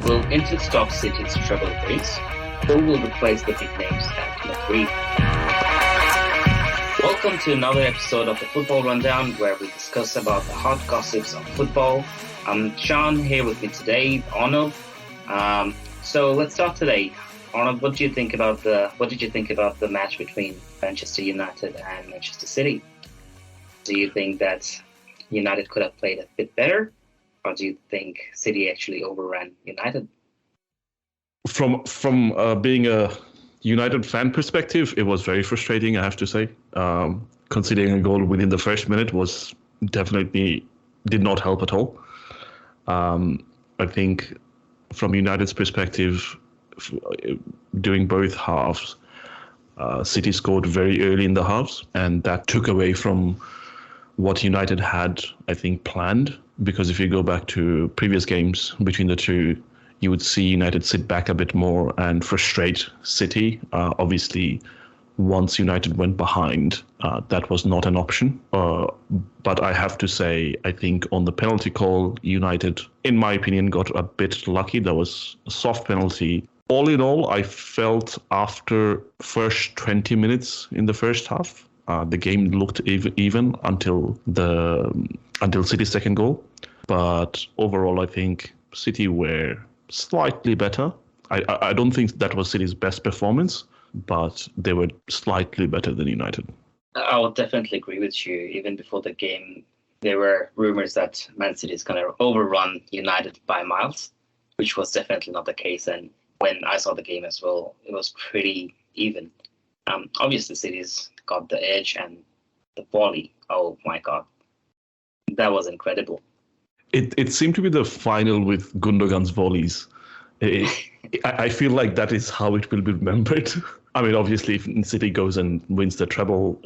Will Inter stop City's treble race? Who will replace the big names at Madrid? Welcome to another episode of the Football Rundown, where we discuss about the hot gossips of football. I'm Shan, here with me today, Arnab. So let's start today. Arnab, what did you think about the match between Manchester United and Manchester City? Do you think that United could have played a bit better, or do you think City actually overran United? From being a United fan perspective, it was very frustrating, I have to say. Conceding a goal within the first minute was definitely did not help at all. I think from United's perspective, during both halves, City scored very early in the halves, and that took away from what United had, I think, planned. Because if you go back to previous games between the two, you would see United sit back a bit more and frustrate City. Obviously, once United went behind, that was not an option. But I have to say, I think on the penalty call, United, in my opinion, got a bit lucky. That was a soft penalty. All in all, I felt after first 20 minutes in the first half, the game looked even until City's second goal. But overall, I think City were slightly better. I don't think that was City's best performance, but they were slightly better than United. I would definitely agree with you. Even before the game, there were rumors that Man City is going to overrun United by miles, which was definitely not the case. And when I saw the game as well, it was pretty even. Obviously, City's got the edge, and the volley, oh my God, that was incredible. It seemed to be the final with Gundogan's volleys. I feel like that is how it will be remembered. I mean, obviously, if City goes and wins the treble,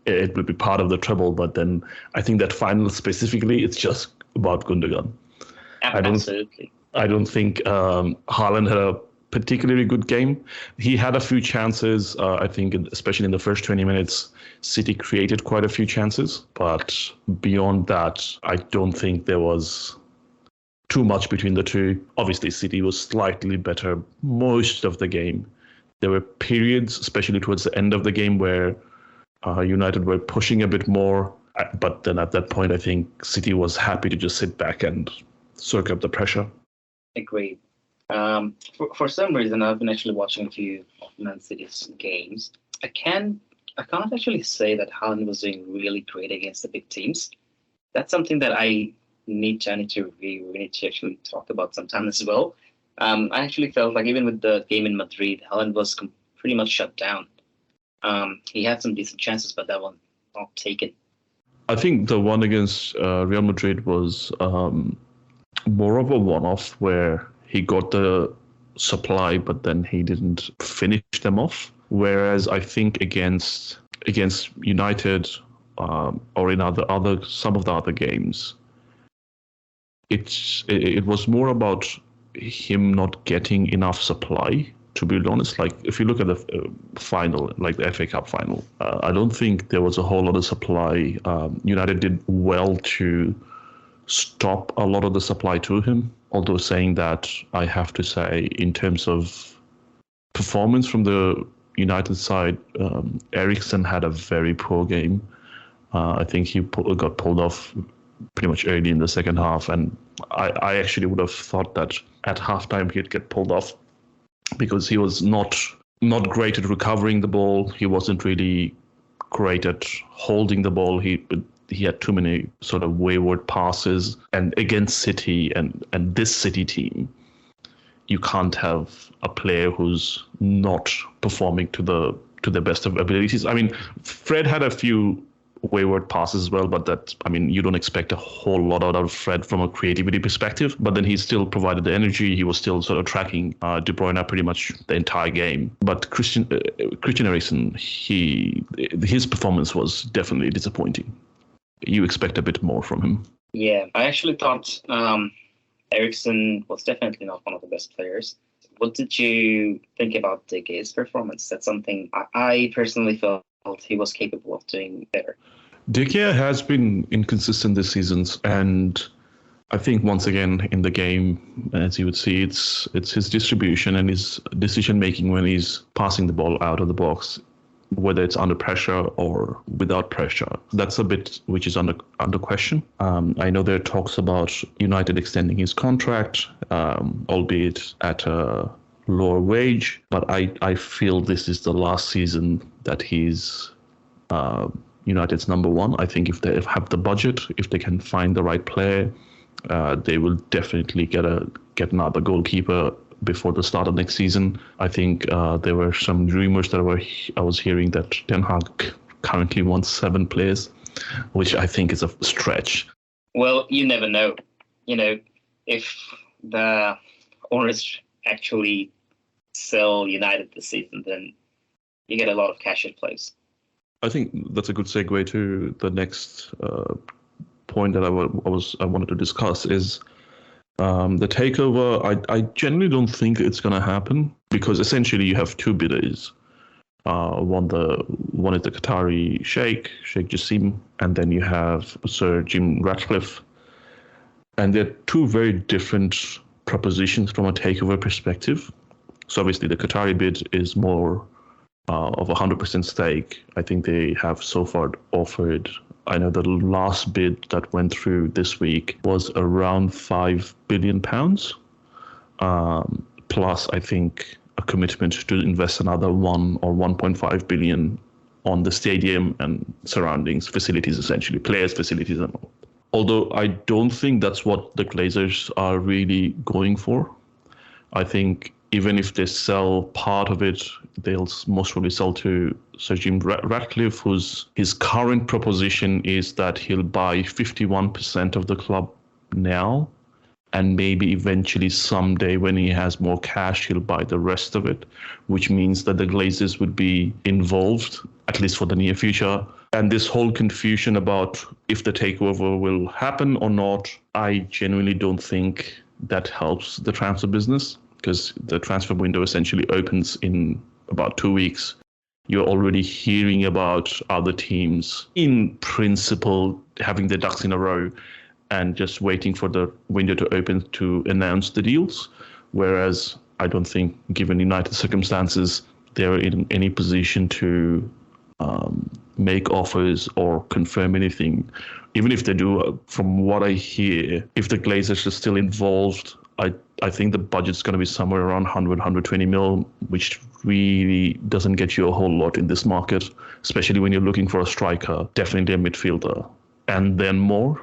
it will be part of the treble. But then I think that final specifically, it's just about Gundogan. Absolutely. I don't think Haaland had a particularly good game. He had a few chances. I think, especially in the first 20 minutes, City created quite a few chances. But beyond that, I don't think there was too much between the two. Obviously, City was slightly better most of the game. There were periods, especially towards the end of the game, where United were pushing a bit more. But then at that point, I think City was happy to just sit back and soak up the pressure. Agreed. For some reason, I've been actually watching a few of Man City's games. I can't actually say that Haaland was doing really great against the big teams. That's something that I need to review. We need to actually talk about sometime as well. I actually felt like even with the game in Madrid, Haaland was pretty much shut down. He had some decent chances, but that one not taken. I think the one against Real Madrid was more of a one-off where he got the supply, but then he didn't finish them off. Whereas I think against United or in some of the other games, it was more about him not getting enough supply. To be honest, like if you look at the final, like the FA Cup final, I don't think there was a whole lot of supply. United did well to stop a lot of the supply to him. Although saying that, I have to say, in terms of performance from the United side, Eriksen had a very poor game. I think he got pulled off pretty much early in the second half, and I actually would have thought that at halftime he'd get pulled off because he was not great at recovering the ball. He wasn't really great at holding the ball. He had too many sort of wayward passes, and against City and this City team, you can't have a player who's not performing to the best of abilities. I mean, Fred had a few wayward passes as well, but you don't expect a whole lot out of Fred from a creativity perspective. But then he still provided the energy. He was still sort of tracking De Bruyne pretty much the entire game. But Christian Eriksen, his performance was definitely disappointing. You expect a bit more from him. Yeah, I actually thought Eriksen was definitely not one of the best players. What did you think about De Gea's performance? That's something I personally felt he was capable of doing better. De Gea has been inconsistent this season, and I think once again in the game, as you would see, it's his distribution and his decision making when he's passing the ball out of the box, whether it's under pressure or without pressure. That's a bit which is under question. I know there are talks about United extending his contract, albeit at a lower wage, but I feel this is the last season that he's United's number one. I think if they have the budget, if they can find the right player, they will definitely get another goalkeeper before the start of next season. I think there were some rumors that I was hearing that Ten Hag currently wants 7 players, which I think is a stretch. Well, you never know. If the owners actually sell United this season, then you get a lot of cash in place. I think that's a good segue to the next point that I wanted to discuss is the takeover. I generally don't think it's going to happen because essentially you have 2 bidders. One is the Qatari Sheikh Jassim, and then you have Sir Jim Ratcliffe, and they're 2 very different propositions from a takeover perspective. So obviously the Qatari bid is more of 100% stake. I think they have so far offered, I know the last bid that went through this week was around £5 billion, plus I think a commitment to invest another 1 or 1.5 billion on the stadium and surroundings, facilities essentially, players, facilities and all. Although I don't think that's what the Glazers are really going for. I think even if they sell part of it, they'll most probably sell to Sir Jim Ratcliffe, his current proposition is that he'll buy 51% of the club now, and maybe eventually someday when he has more cash, he'll buy the rest of it, which means that the Glazers would be involved, at least for the near future. And this whole confusion about if the takeover will happen or not, I genuinely don't think that helps the transfer business, because the transfer window essentially opens in about 2 weeks. You're already hearing about other teams, in principle, having their ducks in a row and just waiting for the window to open to announce the deals. Whereas I don't think, given United circumstances, they're in any position to make offers or confirm anything. Even if they do, from what I hear, if the Glazers are still involved, I think the budget's going to be somewhere around 100, 120 mil, which really doesn't get you a whole lot in this market, especially when you're looking for a striker, definitely a midfielder, and then more.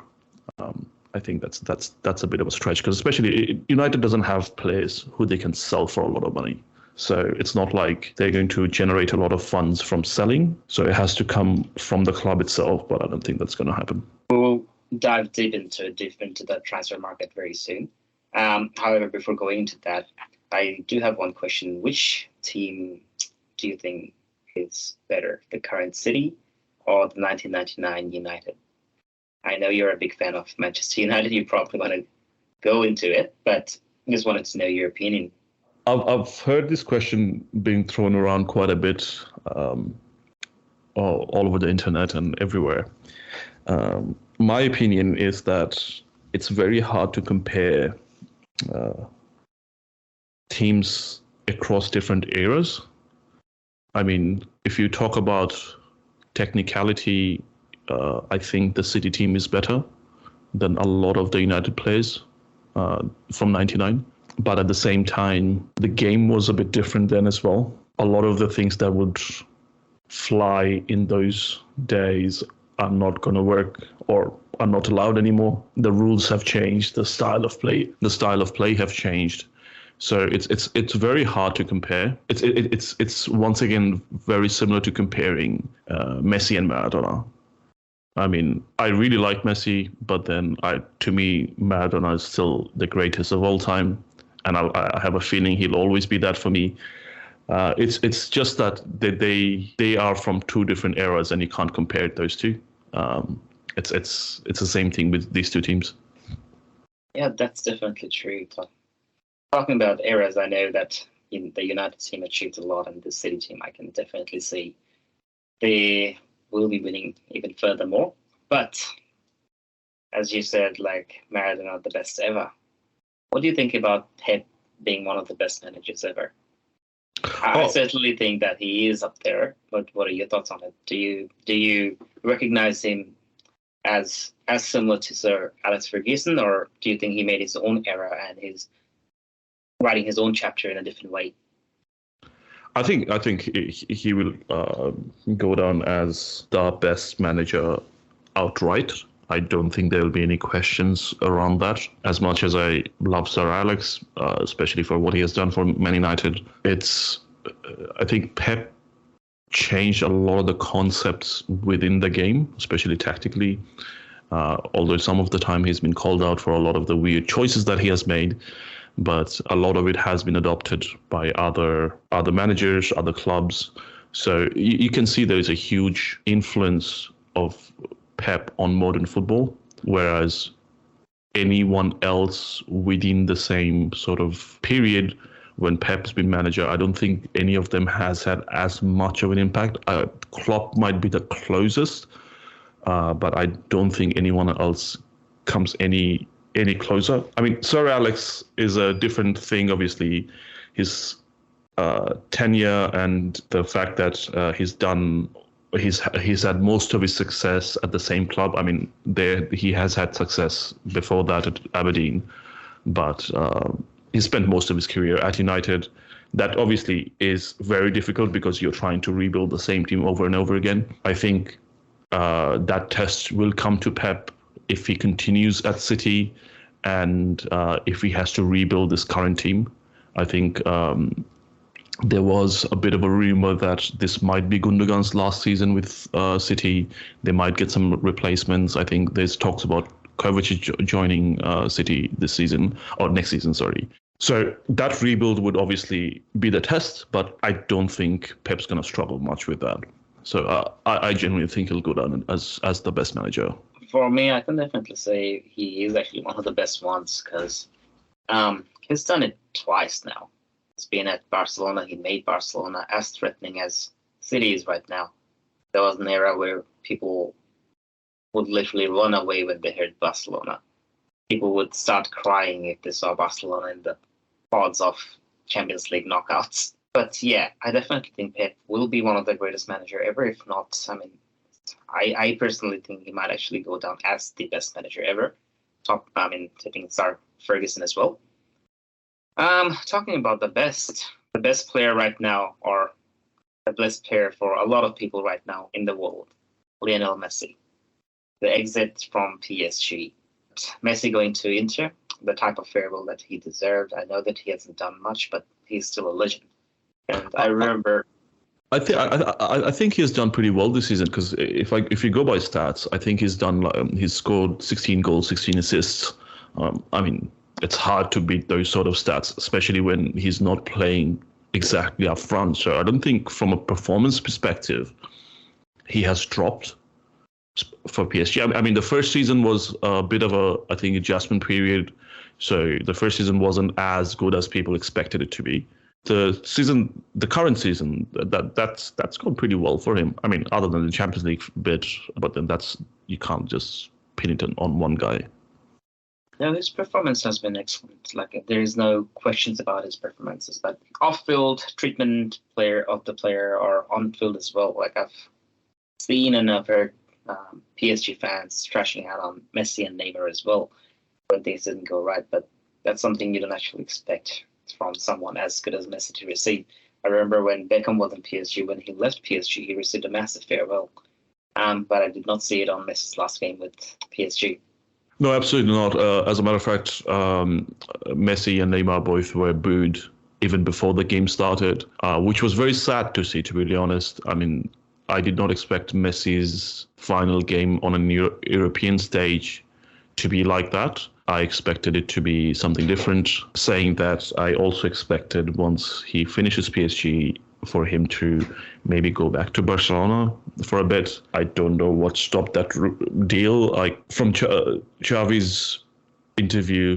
I think that's a bit of a stretch, because especially United doesn't have players who they can sell for a lot of money. So it's not like they're going to generate a lot of funds from selling. So it has to come from the club itself, but I don't think that's going to happen. We'll dive deep into the transfer market very soon. However, before going into that, I do have one question. Which team do you think is better, the current City or the 1999 United? I know you're a big fan of Manchester United. You probably want to go into it, but I just wanted to know your opinion. I've heard this question being thrown around quite a bit all over the internet and everywhere. My opinion is that it's very hard to compare teams across different eras. I mean, if you talk about technicality, I think the City team is better than a lot of the United players from 99. But at the same time, the game was a bit different then as well. A lot of the things that would fly in those days are not going to work or are not allowed anymore. The rules have changed. The style of play have changed. So it's very hard to compare. It's once again very similar to comparing Messi and Maradona. I mean, I really like Messi, but then to me, Maradona is still the greatest of all time, and I have a feeling he'll always be that for me. It's just that they are from 2 different eras, and you can't compare those 2. It's the same thing with these 2 teams. Yeah, that's definitely true. Talking about eras, I know that the United team achieved a lot, and the City team, I can definitely see they will be winning even furthermore. But as you said, like Maradona, the best ever. What do you think about Pep being one of the best managers ever? I certainly think that he is up there, but what are your thoughts on it? Do you recognize him as similar to Sir Alex Ferguson, or do you think he made his own era and he's writing his own chapter in a different way? I think he will go down as the best manager outright. I don't think there will be any questions around that. As much as I love Sir Alex, especially for what he has done for Man United, I think Pep changed a lot of the concepts within the game, especially tactically. Although some of the time he's been called out for a lot of the weird choices that he has made, but a lot of it has been adopted by other managers, other clubs. So you can see there is a huge influence of Pep on modern football, whereas anyone else within the same sort of period when Pep's been manager, I don't think any of them has had as much of an impact. Klopp might be the closest, but I don't think anyone else comes any closer. I mean, Sir Alex is a different thing, obviously. His tenure and the fact that he's had most of his success at the same club. I mean, he has had success before that at Aberdeen, but he spent most of his career at United. That obviously is very difficult because you're trying to rebuild the same team over and over again. I think that test will come to Pep if he continues at City and if he has to rebuild this current team. I think there was a bit of a rumor that this might be Gundogan's last season with City. They might get some replacements. I think there's talks about Kovacic joining City this season, or next season, sorry. So that rebuild would obviously be the test, but I don't think Pep's going to struggle much with that. So I genuinely think he'll go down as the best manager. For me, I can definitely say he is actually one of the best ones because he's done it twice now. He's been at Barcelona. He made Barcelona as threatening as City is right now. There was an era where people would literally run away when they heard Barcelona. People would start crying if they saw Barcelona in the odds of Champions League knockouts. But yeah, I definitely think Pep will be one of the greatest manager ever. If not, I mean, I personally think he might actually go down as the best manager ever. Tipping Sir Ferguson as well. Talking about the best player right now, or the best player for a lot of people right now in the world, Lionel Messi. The exit from PSG. Messi going to Inter, the type of farewell that he deserved. I know that he hasn't done much, but he's still a legend. And I remember. I think he has done pretty well this season because if you go by stats, I think he's scored 16 goals, 16 assists. I mean, it's hard to beat those sort of stats, especially when he's not playing exactly up front. So I don't think from a performance perspective, he has dropped for PSG. I mean, the first season was a bit of I think, adjustment period. So the first season wasn't as good as people expected it to be. The current season, that's gone pretty well for him. I mean, other than the Champions League bit, but then you can't just pin it on one guy. No, his performance has been excellent. Like, there is no questions about his performances. But off-field treatment of the player or on-field as well. Like, I've seen and I've heard PSG fans trashing out on Messi and Neymar as well when things didn't go right. But that's something you don't actually expect from someone as good as Messi to receive. I remember when Beckham was in PSG, when he left PSG, he received a massive farewell. But I did not see it on Messi's last game with PSG. No, absolutely not. As a matter of fact, Messi and Neymar both were booed even before the game started, which was very sad to see, to be really honest. I mean, I did not expect Messi's final game on a European stage to be like that. I expected it to be something different. Saying that, I also expected once he finishes PSG for him to maybe go back to Barcelona for a bit. I don't know what stopped that deal. Like, from Xavi's interview,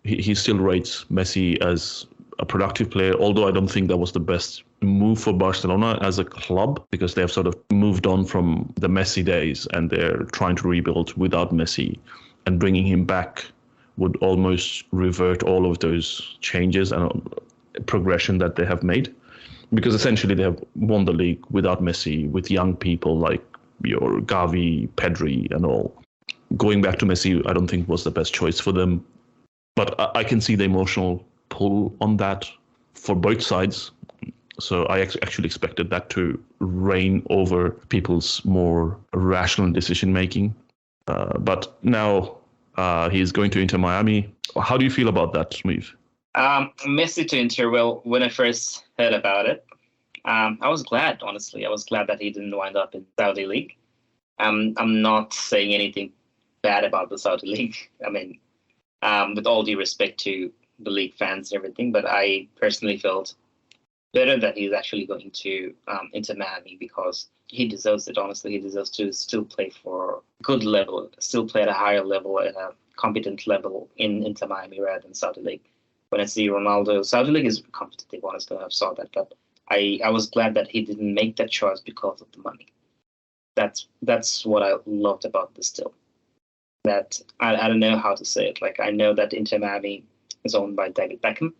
he still rates Messi as a productive player, although I don't think that was the best move for Barcelona as a club, because they have sort of moved on from the Messi days and they're trying to rebuild without Messi, and bringing him back would almost revert all of those changes and progression that they have made, because essentially they have won the league without Messi, with young people like your Gavi, Pedri and all. Going back to Messi, I don't think was the best choice for them. But I can see the emotional pull on that for both sides. So I actually expected that to reign over people's more rational decision-making. But now he's going to Inter Miami. How do you feel about that move? Messi to Inter, well, when I first heard about it, I was glad, honestly. I was glad that he didn't wind up in Saudi League. I'm not saying anything bad about the Saudi League. I mean, with all due respect to the league fans and everything, but I personally felt better that he's actually going to Inter Miami, because he deserves it, honestly. He deserves to still play for a good level, still play at a higher level, at a competent level in Inter Miami rather than Saudi League. When I see Ronaldo, Saudi League is competitive, honestly. I saw that, but I was glad that he didn't make that choice because of the money. That's what I loved about this deal. That I don't know how to say it. Like, I know that Inter Miami is owned by David Beckham.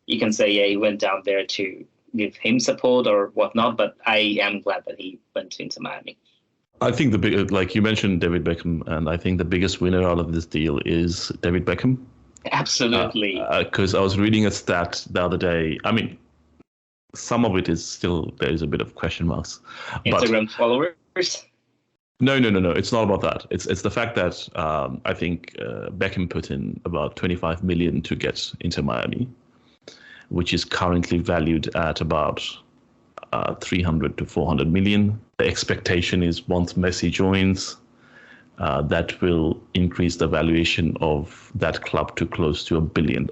You can say, yeah, he went down there to give him support or whatnot, but I am glad that he went to Inter Miami. I think the big, like you mentioned, David Beckham, and I think the biggest winner out of this deal is David Beckham. Absolutely. Because I was reading a stat the other day. I mean, some of it is still, there is a bit of question marks. Instagram followers? No. It's not about that. It's the fact that I think Beckham put in about 25 million to get into Miami, which is currently valued at about 300 to 400 million. The expectation is once Messi joins, that will increase the valuation of that club to close to $1 billion.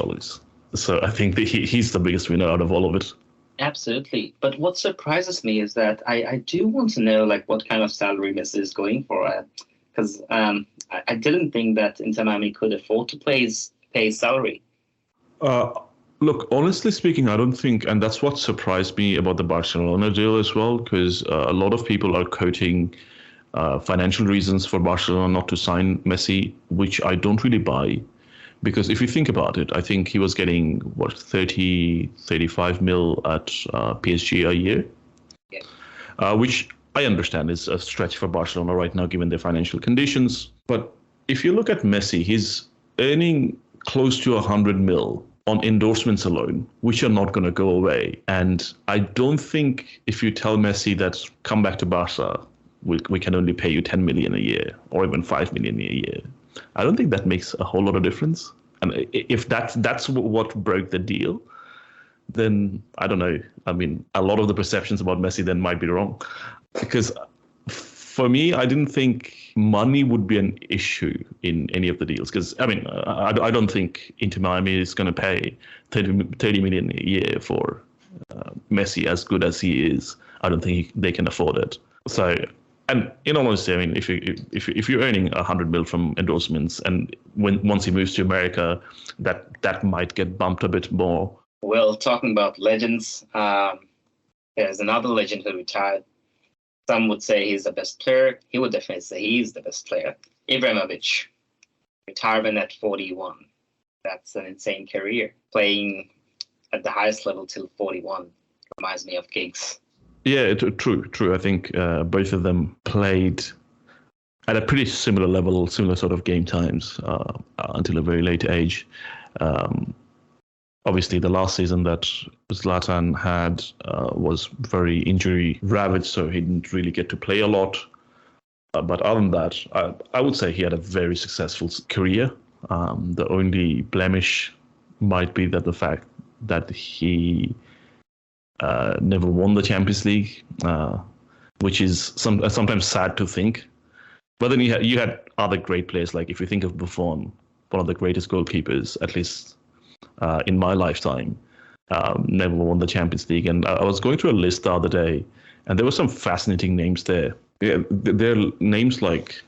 So I think he's the biggest winner out of all of it. Absolutely. But what surprises me is that I do want to know, like, what kind of salary Messi is going for. Because I didn't think that Inter Miami could afford to pay his salary. Look, honestly speaking, I don't think, and that's what surprised me about the Barcelona deal as well, because a lot of people are quoting financial reasons for Barcelona not to sign Messi, which I don't really buy. Because if you think about it, I think he was getting, 35 mil at PSG a year, which I understand is a stretch for Barcelona right now, given their financial conditions. But if you look at Messi, he's earning close to 100 mil on endorsements alone, which are not going to go away. And I don't think if you tell Messi that come back to Barca, we can only pay you 10 million a year or even 5 million a year, I don't think that makes a whole lot of difference. And if that's what broke the deal, then I don't know. I mean, a lot of the perceptions about Messi then might be wrong. Because for me, I didn't think money would be an issue in any of the deals. Because, I mean, I don't think Inter Miami is going to pay 30 million a year for Messi, as good as he is. I don't think they can afford it. So, and in all honesty, I mean, if you're earning 100 mil from endorsements, and once he moves to America, that might get bumped a bit more. Well, talking about legends, there's another legend who retired. Some would say he's the best player. He would definitely say he's the best player. Ibrahimovic, retirement at 41. That's an insane career. Playing at the highest level till 41 reminds me of Giggs. Yeah, true. I think both of them played at a pretty similar level, similar sort of game times until a very late age. Obviously, the last season that Zlatan had was very injury ravaged, so he didn't really get to play a lot. But other than that, I would say he had a very successful career. The only blemish might be that the fact that he never won the Champions League, which is sometimes sad to think. But then you had other great players, like if you think of Buffon, one of the greatest goalkeepers, at least in my lifetime, never won the Champions League. And I was going through a list the other day, and there were some fascinating names there. Yeah, there are names like,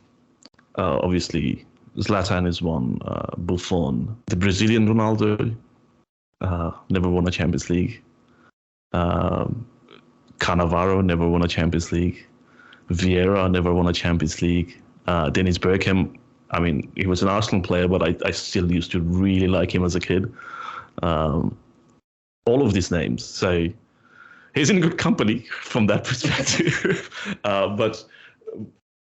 obviously, Zlatan is one, Buffon, the Brazilian Ronaldo, never won a Champions League. Cannavaro never won a Champions League. Vieira never won a Champions League. Dennis Bergkamp, I mean, he was an Arsenal player, but I still used to really like him as a kid. All of these names. So he's in good company from that perspective. But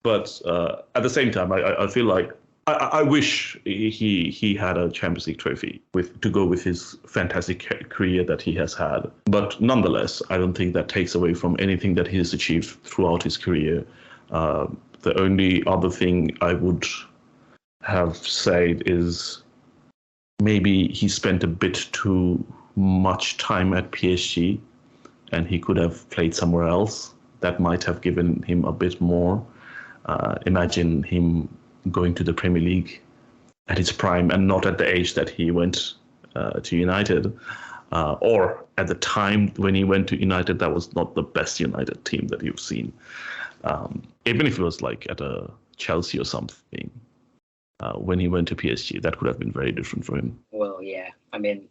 at the same time, I feel like I wish he had a Champions League trophy to go with his fantastic career that he has had. But nonetheless, I don't think that takes away from anything that he has achieved throughout his career. The only other thing I would have said is maybe he spent a bit too much time at PSG and he could have played somewhere else. That might have given him a bit more. Imagine him going to the Premier League at his prime and not at the age that he went to United, or at the time when he went to United, that was not the best United team that you've seen. Even if it was like at a Chelsea or something, when he went to PSG, that could have been very different for him. Well, yeah. I mean,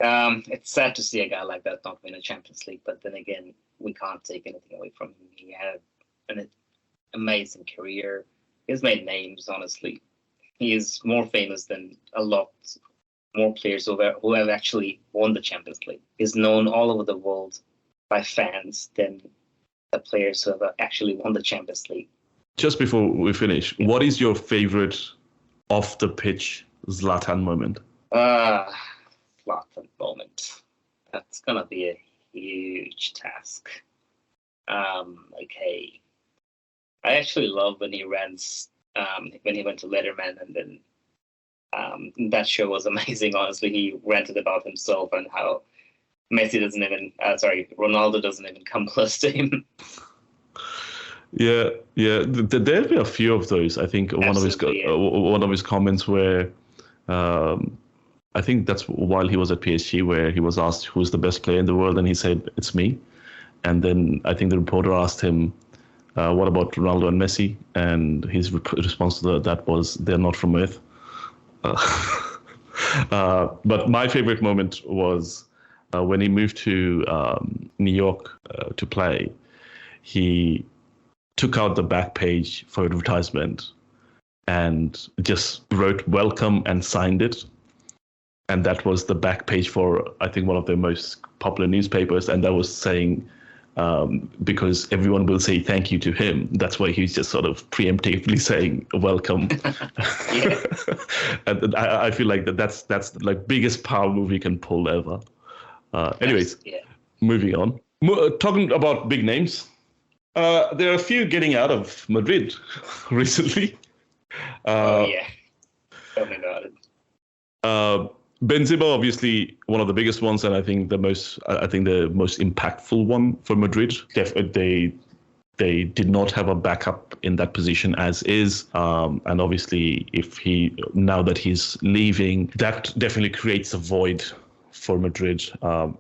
it's sad to see a guy like that not win a Champions League, but then again, we can't take anything away from him. He had an amazing career. He's made names, honestly. He is more famous than a lot more players who have actually won the Champions League. He's known all over the world by fans than the players who have actually won the Champions League. Just before we finish, what is your favorite off-the-pitch Zlatan moment? Zlatan moment. That's going to be a huge task. Okay. I actually love when he rants, when he went to Letterman, and then that show was amazing, honestly. He ranted about himself and how Ronaldo doesn't even come close to him. Yeah. There'll be a few of those. I think one of his comments where, I think that's while he was at PSG, where he was asked who's the best player in the world, and he said it's me. And then I think the reporter asked him, what about Ronaldo and Messi? And his response to that was, they're not from Earth. But my favorite moment was when he moved to New York to play. He took out the back page for advertisement and just wrote welcome and signed it. And that was the back page for, I think, one of the most popular newspapers. And that was saying, because everyone will say thank you to him. That's why he's just sort of preemptively saying welcome. And I feel like that's like biggest power move you can pull ever. Anyways, moving on. Talking about big names, there are a few getting out of Madrid recently. Tell me about it. Benzema, obviously one of the biggest ones, and I think the most impactful one for Madrid. They did not have a backup in that position as is, and obviously now that he's leaving, that definitely creates a void for Madrid,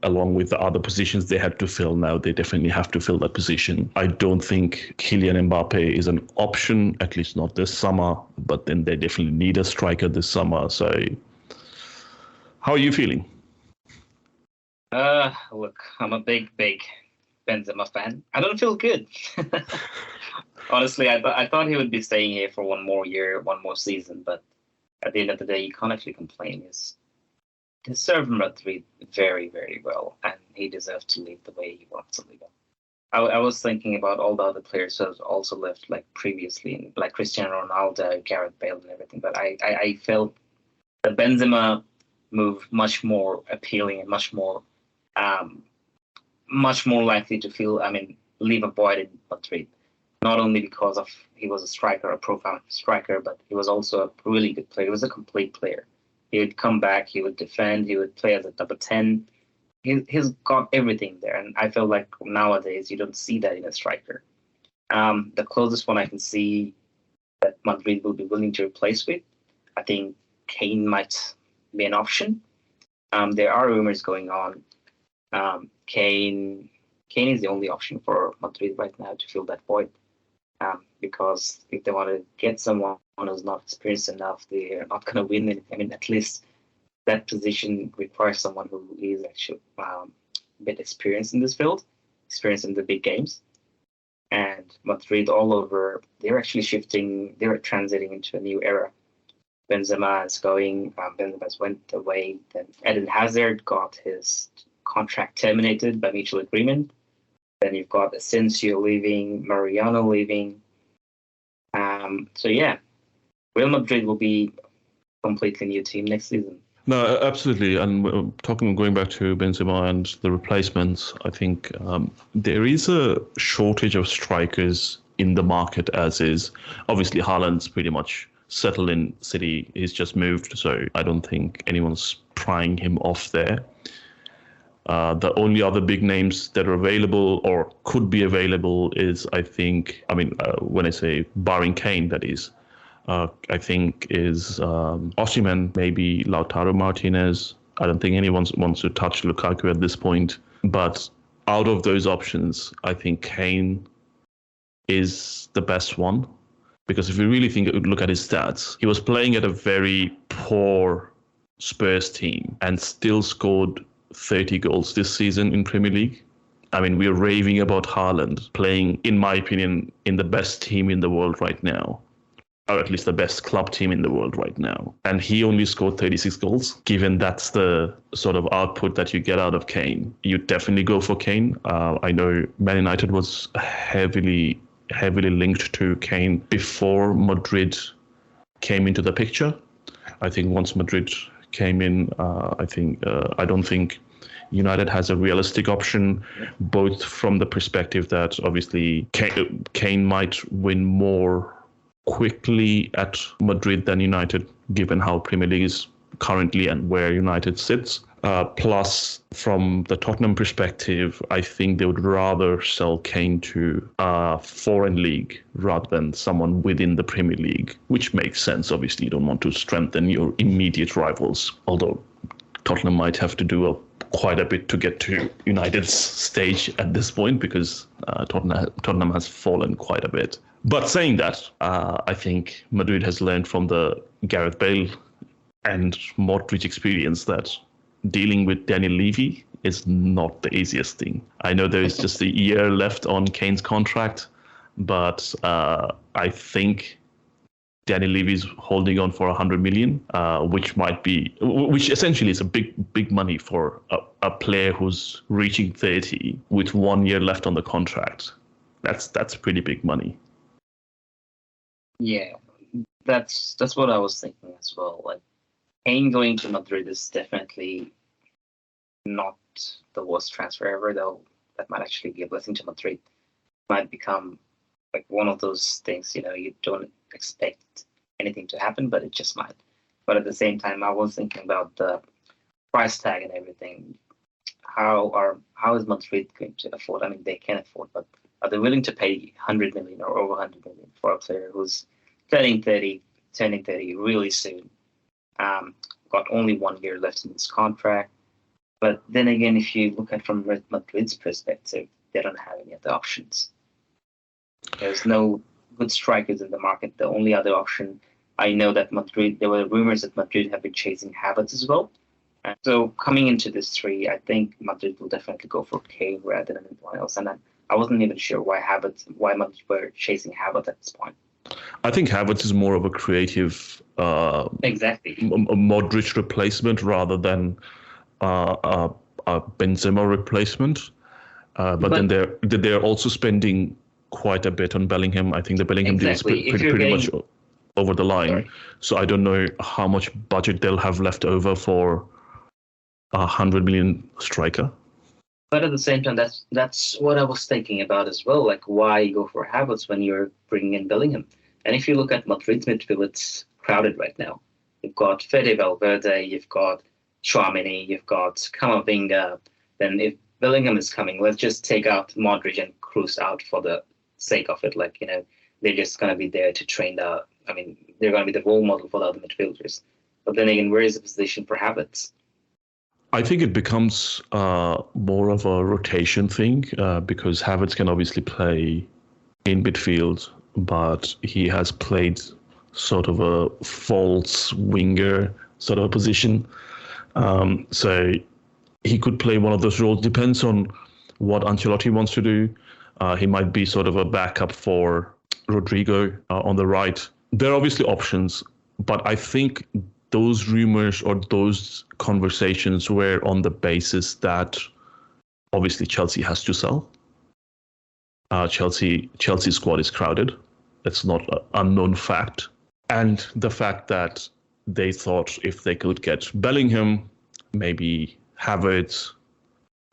along with the other positions they had to fill. Now they definitely have to fill that position. I don't think Kylian Mbappe is an option, at least not this summer, but then they definitely need a striker this summer. So how are you feeling? Look, I'm a big Benzema fan. I don't feel good. Honestly, I thought he would be staying here for one more year, one more season, but at the end of the day, you can't actually complain. He served Madrid very, very well, and he deserves to leave the way he wants to leave. I was thinking about all the other players who have also left, like previously, like Cristiano Ronaldo, Gareth Bale, and everything. But I felt the Benzema move much more appealing and much more likely to leave a void in Madrid. Not only because of he was a profound striker, but he was also a really good player. He was a complete player. He would come back, he would defend, he would play as a number 10. He's got everything there, and I feel like nowadays you don't see that in a striker. The closest one I can see that Madrid will be willing to replace with, I think Kane might be an option. There are rumors going on. Kane is the only option for Madrid right now to fill that void. Because if they want to get someone who's not experienced enough, they're not going to win anything. I mean, at least that position requires someone who is actually a bit experienced in this field, experienced in the big games. And Madrid all over, they're actually shifting, they're transiting into a new era. Benzema is going, Benzema's went away. Then Eden Hazard got his contract terminated by mutual agreement. Then you've got Asensio leaving, Mariano leaving. So yeah, Real Madrid will be a completely new team next season. No, absolutely. And going back to Benzema and the replacements, I think there is a shortage of strikers in the market as is. Obviously, Haaland's pretty much settled in City. He's just moved, so I don't think anyone's prying him off there. The only other big names that are available or could be available is, when I say barring Kane, that is, I think is Osimhen, maybe Lautaro Martinez. I don't think anyone wants to touch Lukaku at this point. But out of those options, I think Kane is the best one. Because if you really look at his stats, he was playing at a very poor Spurs team and still scored 30 goals this season in Premier League. I mean, we're raving about Haaland playing, in my opinion, in the best team in the world right now. Or at least the best club team in the world right now. And he only scored 36 goals. Given that's the sort of output that you get out of Kane, you definitely go for Kane. I know Man United was heavily linked to Kane before Madrid came into the picture. I think once Madrid came in, I don't think United has a realistic option, both from the perspective that obviously Kane might win more quickly at Madrid than United, given how Premier League is currently and where United sits. Plus, from the Tottenham perspective, I think they would rather sell Kane to a foreign league rather than someone within the Premier League, which makes sense. Obviously, you don't want to strengthen your immediate rivals, although Tottenham might have to do quite a bit to get to United's stage at this point, because Tottenham has fallen quite a bit. But saying that, I think Madrid has learned from the Gareth Bale and Modric experience that dealing with Daniel Levy is not the easiest thing. I know there's just a year left on Kane's contract, but I think Daniel Levy's holding on for 100 million, which essentially is a big money for a player who's reaching 30 with 1 year left on the contract. That's pretty big money. Yeah, that's what I was thinking as well. Like, Kane going to Madrid is definitely not the worst transfer ever, though that might actually be a blessing to Madrid. Might become like one of those things, you don't expect anything to happen, but it just might. But at the same time, I was thinking about the price tag and everything. How is Madrid going to afford? I mean, they can afford, but are they willing to pay 100 million or over 100 million for a player who's turning 30 really soon? Got only 1 year left in his contract. But then again, if you look at from Madrid's perspective, they don't have any other options. There's no good strikers in the market. The only other option, I know that there were rumors that Madrid have been chasing Havertz as well. And so coming into this three, I think Madrid will definitely go for Kane rather than anyone else. And I wasn't even sure why Madrid were chasing Havertz at this point. I think Havertz is more of a creative exactly a Modric replacement rather than a Benzema replacement. But then they're also spending quite a bit on Bellingham. I think the Bellingham deal is pretty much over the line. Sorry. So I don't know how much budget they'll have left over for a 100 million striker. But at the same time, that's what I was thinking about as well. Like, why go for Havertz when you're bringing in Bellingham? And if you look at Madrid's midfield, it's crowded right now. You've got Fede Valverde, you've got Tchouaméni, you've got Camavinga. Then if Bellingham is coming, let's just take out Modric and Kroos out for the sake of it. Like, they're just going to be there to train they're going to be the role model for the other midfielders. But then again, where is the position for Havertz? I think it becomes more of a rotation thing because Havertz can obviously play in midfield, but he has played sort of a false winger sort of a position. So he could play one of those roles. Depends on what Ancelotti wants to do. He might be sort of a backup for Rodrigo on the right. There are obviously options, but I think those rumors or those conversations were on the basis that obviously Chelsea has to sell. Chelsea's squad is crowded. That's not an unknown fact. And the fact that they thought if they could get Bellingham, maybe Havertz,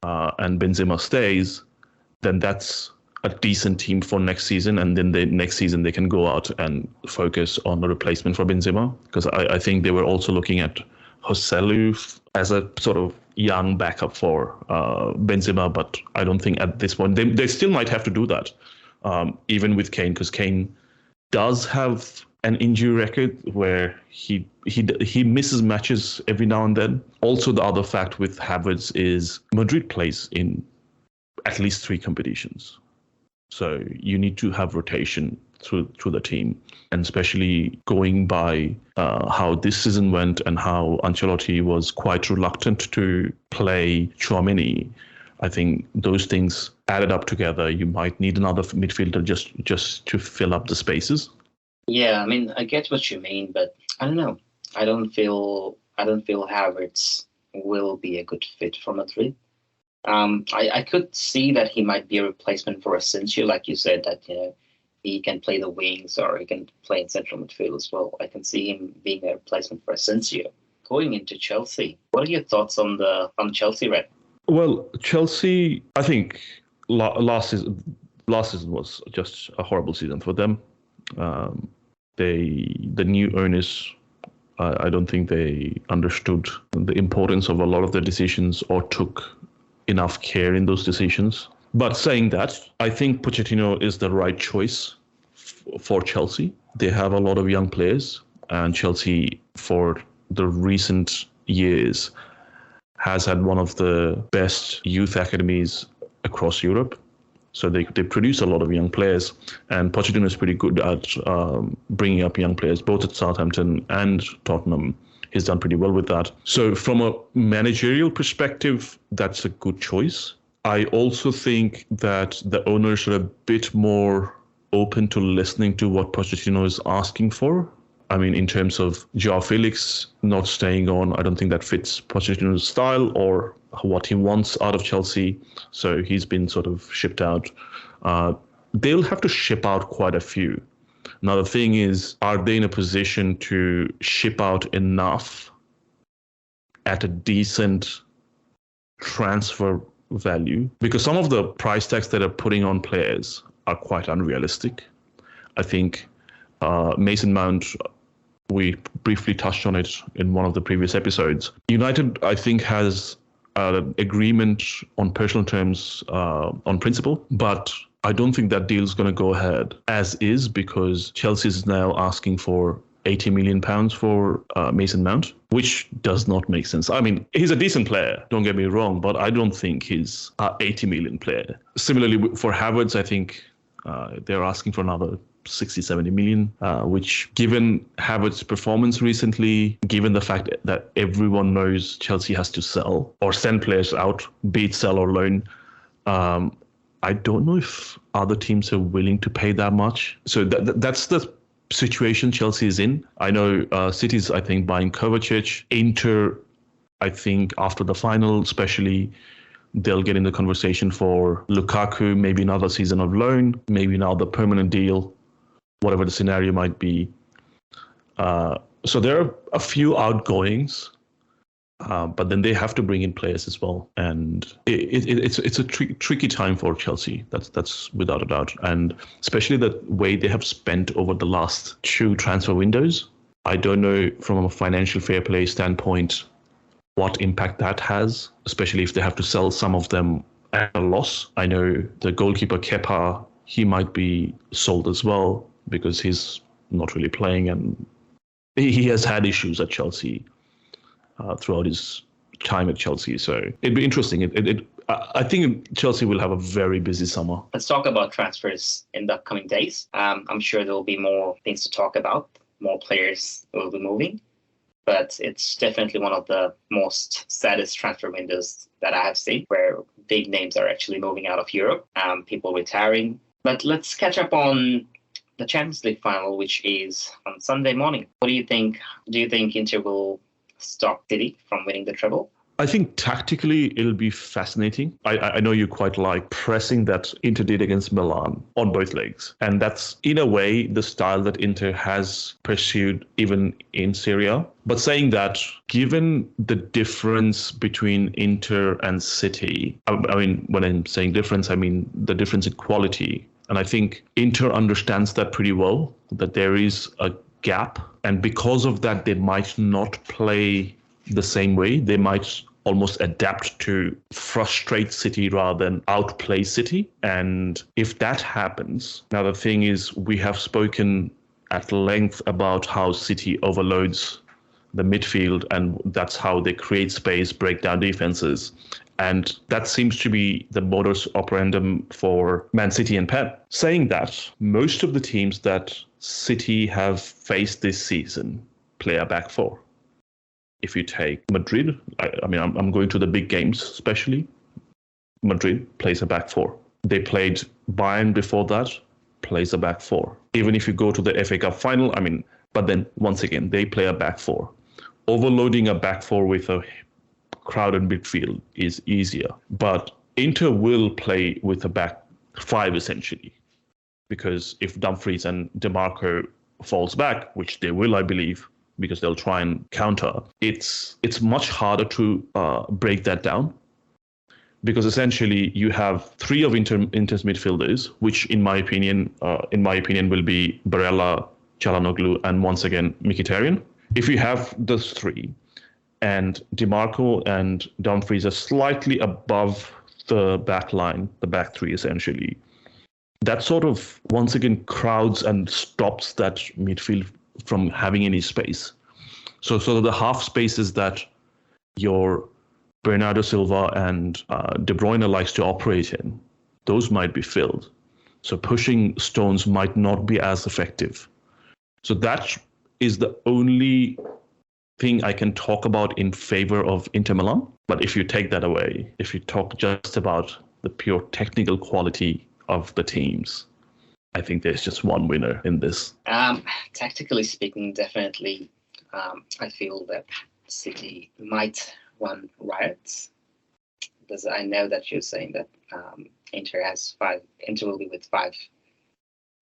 and Benzema stays, then that's a decent team for next season. And then next season they can go out and focus on a replacement for Benzema. Because I think they were also looking at Joselu as a sort of young backup for Benzema, but I don't think at this point they still might have to do that, even with Kane, because Kane does have an injury record where he misses matches every now and then. Also, the other fact with Havertz is Madrid plays in at least 3 competitions, so you need to have rotation through the team, and especially going by how this season went and how Ancelotti was quite reluctant to play Tchouaméni. I think those things added up together. You might need another midfielder just to fill up the spaces. Yeah, I mean, I get what you mean, but I don't know. I don't feel Havertz will be a good fit for Madrid. I could see that he might be a replacement for Asensio, like you said, that he can play the wings or he can play in central midfield as well. I can see him being a replacement for Asensio. Going into Chelsea, what are your thoughts on Chelsea, Red? Well, Chelsea, I think last season was just a horrible season for them. The new owners, I don't think they understood the importance of a lot of the decisions or took enough care in those decisions. But saying that, I think Pochettino is the right choice for Chelsea. They have a lot of young players, and Chelsea, for the recent years, has had one of the best youth academies across Europe. So they produce a lot of young players, and Pochettino is pretty good at bringing up young players, both at Southampton and Tottenham. He's done pretty well with that. So from a managerial perspective, that's a good choice. I also think that the owners are a bit more open to listening to what Pochettino is asking for. I mean, in terms of Joao Felix not staying on, I don't think that fits Pochettino's style or what he wants out of Chelsea. So he's been sort of shipped out. They'll have to ship out quite a few. Now, the thing is, are they in a position to ship out enough at a decent transfer value? Because some of the price tags that are putting on players are quite unrealistic. I think Mason Mount, we briefly touched on it in one of the previous episodes. United, I think, has an agreement on personal terms on principle, but I don't think that deal is going to go ahead as is, because Chelsea is now asking for £80 million for Mason Mount, which does not make sense. I mean, he's a decent player, don't get me wrong, but I don't think he's an 80 million player. Similarly, for Havertz, I think they're asking for another 60, 70 million, which, given Havertz's performance recently, given the fact that everyone knows Chelsea has to sell or send players out, be it sell or loan, I don't know if other teams are willing to pay that much. So that's the situation Chelsea is in. I know City's, I think, buying Kovacic. Inter, I think, after the final, especially, they'll get in the conversation for Lukaku, maybe another season of loan, maybe now the permanent deal, whatever the scenario might be. So there are a few outgoings, but then they have to bring in players as well. And it's a tricky time for Chelsea. That's without a doubt. And especially the way they have spent over the last 2 transfer windows. I don't know from a financial fair play standpoint what impact that has, especially if they have to sell some of them at a loss. I know the goalkeeper Kepa, he might be sold as well because he's not really playing, and he has had issues at Chelsea throughout his time at Chelsea. So it'd be interesting. I think Chelsea will have a very busy summer. Let's talk about transfers in the upcoming days. I'm sure there will be more things to talk about. More players will be moving. but it's definitely one of the most saddest transfer windows that I have seen, where big names are actually moving out of Europe, people retiring. But let's catch up on the Champions League final, which is on Sunday morning. What do you think? Do you think Inter will stop City from winning the treble? I think tactically it'll be fascinating. I know you quite like pressing that Inter did against Milan on both legs. And that's, in a way, the style that Inter has pursued even in Serie A. But saying that, given the difference between Inter and City, I mean, when I'm saying difference, I mean the difference in quality. And I think Inter understands that pretty well, that there is a gap. And because of that, they might not play the same way. They might almost adapt to frustrate City rather than outplay City. And if that happens, now the thing is, we have spoken at length about how City overloads the midfield, and that's how they create space, break down defenses. And that seems to be the modus operandum for Man City and Pep. Saying that, most of the teams that City have faced this season play a back four. If you take Madrid, I'm going to the big games, especially. Madrid plays a back four. They played Bayern before that, plays a back four. Even if you go to the FA Cup final, but then once again, they play a back four. Overloading a back four with a crowded midfield is easier. But Inter will play with a back five, essentially. Because if Dumfries and DeMarco falls back, which they will, I believe, because they'll try and counter, it's much harder to break that down, because essentially you have three of Inter's midfielders, which in my opinion will be Barella, Çalhanoğlu, and once again Mkhitaryan. If you have those three, and DeMarco and Dumfries are slightly above the back line, the back three essentially, that sort of once again crowds and stops that midfield from having any space. So the half spaces that your Bernardo Silva and De Bruyne likes to operate in, those might be filled. So pushing Stones might not be as effective. So that is the only thing I can talk about in favor of Inter Milan. But if you take that away, if you talk just about the pure technical quality of the teams, I think there's just one winner in this. Tactically speaking, definitely, I feel that City might win riots, because I know that you're saying that Inter will be with five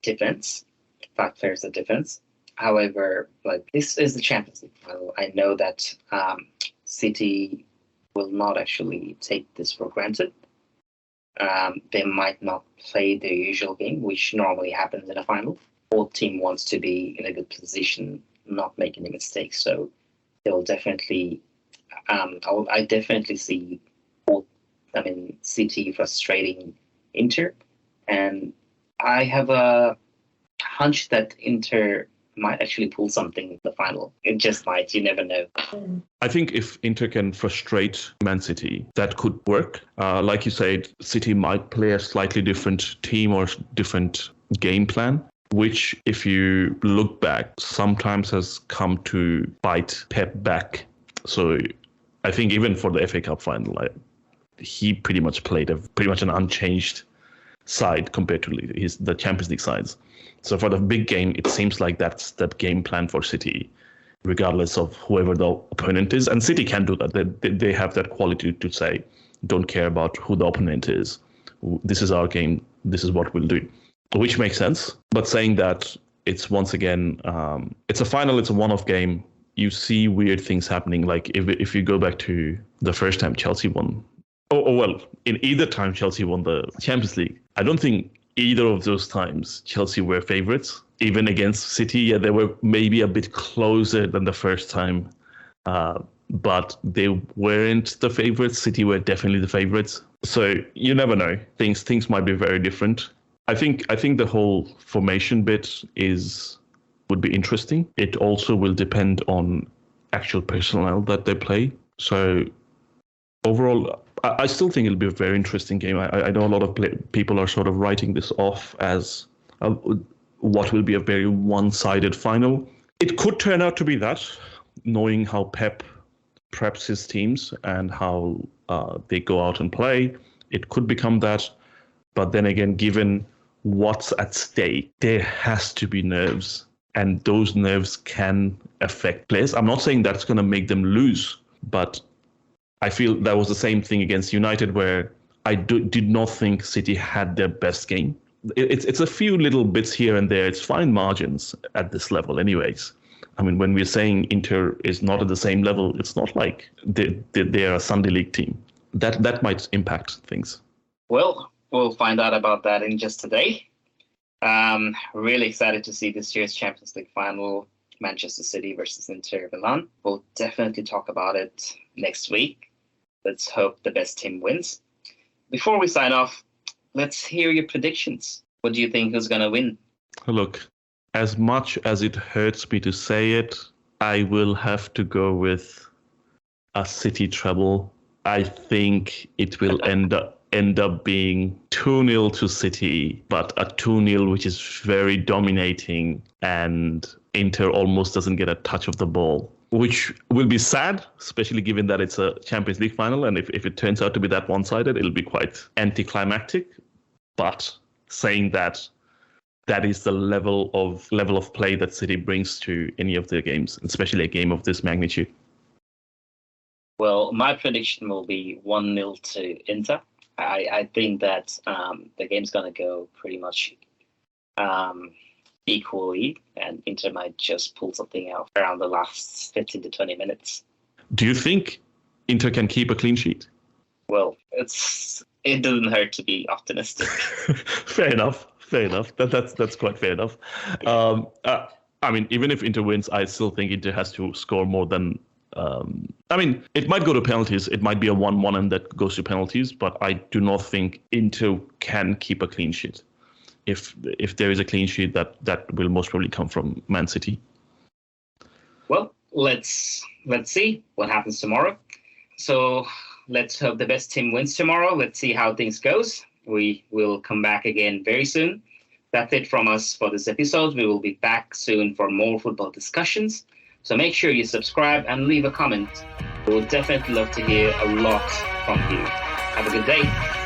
players of defense. However, this is the Champions League final. I know that City will not actually take this for granted. They might not play their usual game, which normally happens in a final. Both team wants to be in a good position, not make any mistakes. So they'll definitely, I definitely see City frustrating Inter, and I have a hunch that Inter might actually pull something in the final. It just might. You never know. I think if Inter can frustrate Man City, that could work. Like you said, City might play a slightly different team or different game plan, which, if you look back, sometimes has come to bite Pep back. So I think even for the FA Cup final, he pretty much played an unchanged side compared to the Champions League sides. So for the big game, it seems like that's that game plan for City, regardless of whoever the opponent is. And City can do that. They have that quality to say, don't care about who the opponent is. This is our game. This is what we'll do, which makes sense. But saying that, it's once again, it's a final. It's a one-off game. You see weird things happening. Like if you go back to the first time Chelsea won, in either time Chelsea won the Champions League, I don't think either of those times Chelsea were favourites. Even against City, yeah, they were maybe a bit closer than the first time, but they weren't the favourites. City were definitely the favourites. So you never know. Things might be very different. I think the whole formation bit would be interesting. It also will depend on actual personnel that they play. So overall, I still think it'll be a very interesting game. I know a lot of people are sort of writing this off as what will be a very one-sided final. It could turn out to be that. knowing how Pep preps his teams and how they go out and play, it could become that. But then again, given what's at stake, there has to be nerves, and those nerves can affect players. I'm not saying that's going to make them lose, but I feel that was the same thing against United, where I did not think City had their best game. It's a few little bits here and there. It's fine margins at this level anyways. I mean, when we're saying Inter is not at the same level, it's not like they're a Sunday League team. That might impact things. Well, we'll find out about that in just a day. Really excited to see this year's Champions League final, Manchester City versus Inter Milan. We'll definitely talk about it next week. Let's hope the best team wins. Before we sign off, let's hear your predictions. What do you think is going to win? Look, as much as it hurts me to say it, I will have to go with a City treble. I think it will end up being 2-0 to City, but a 2-0 which is very dominating, and Inter almost doesn't get a touch of the ball, which will be sad, especially given that it's a Champions League final, and if it turns out to be that one-sided, it'll be quite anticlimactic. But saying that, that is the level of play that City brings to any of their games, especially a game of this magnitude. Well, my prediction will be 1-0 to Inter. I think that the game's going to go pretty much equally, and Inter might just pull something out around the last 15 to 20 minutes. Do you think Inter can keep a clean sheet? Well, it doesn't hurt to be optimistic. Fair enough. That's quite fair enough. I mean, even if Inter wins, I still think Inter has to score more than. I mean, it might go to penalties. It might be a 1-1 and that goes to penalties. But I do not think Inter can keep a clean sheet. If there is a clean sheet, that will most probably come from Man City. Well, let's see what happens tomorrow. So let's hope the best team wins tomorrow. Let's see how things goes. We will come back again very soon. That's it from us for this episode. We will be back soon for more football discussions. So make sure you subscribe and leave a comment. We would definitely love to hear a lot from you. Have a good day.